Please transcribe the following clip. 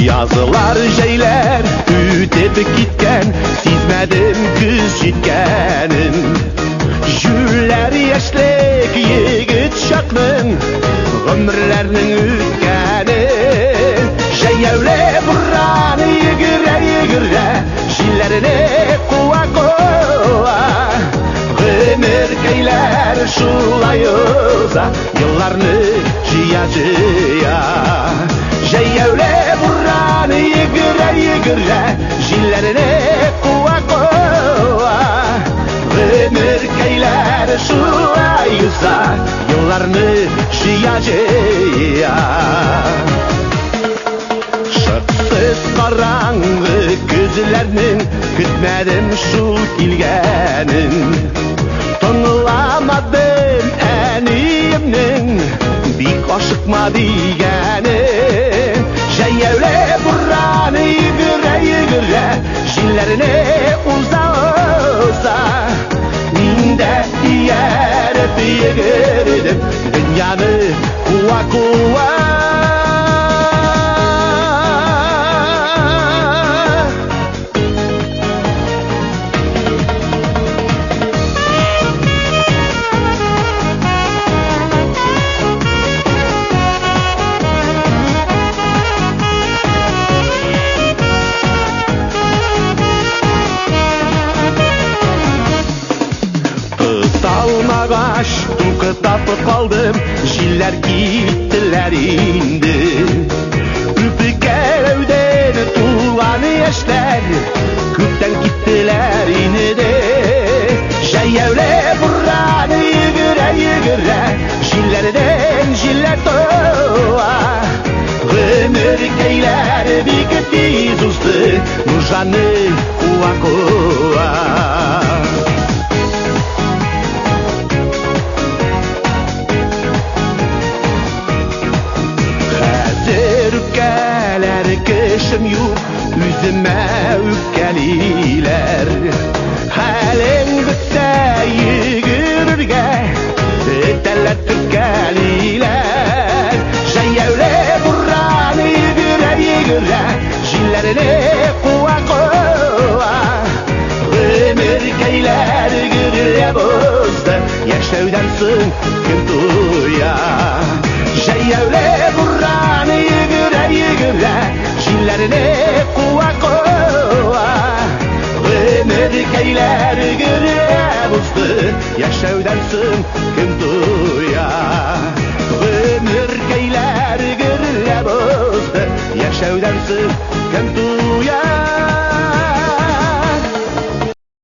Yazılar şeyler ütep gitken, sizmedim kız jitkenin. Jüller yaşlık yigit şaklın, ömürlerinin ütkenin. Jeyevle burranı yigire yigire, jillerini kuva kuva. Ömür keyler şulayıza, yıllarını jiya jiya. Jeyevle burranı yigire yigire, jillerini kuva kuva. Ömür keyler şulayıza, yıllarını jiya jiya. Şıksız karangı gözlerinin, kütmedim şu kilgenin. Tonlamadım eniyimnin, bir kaşıkma diyenin. Jeyevle burranı yigire yigire, jillerini uza uza. Minde diyerip yigirdim, dünyanı kuva kuva. Salmagaş tukatap kaldım, jiller gittiler indi. Üpük evden tuğan yaşlar, kütten gittiler indi. Jeyevle burranı yigire yigire, jillerden jiller toğa. Ömür keyler bir gitti uzdu, nurjanı kuva kuva. Kışım yok, yüzüme ükkeliler. Halin bitse yigirge, eteller türkeliler. Jeyevle burranı yigire yigire, jillerini kuva kuva. Ömür keyler gürle bozdu, yaşavdan so'ng kim tuya. Jeyevle burranı yigire yigire, jillerini kuva kuva. Ömür keyler gürle bozdu, yaşavdan so'ng kim tuya. Ömür keyler gürle bozdu, yaşavdan so'ng kim tuya.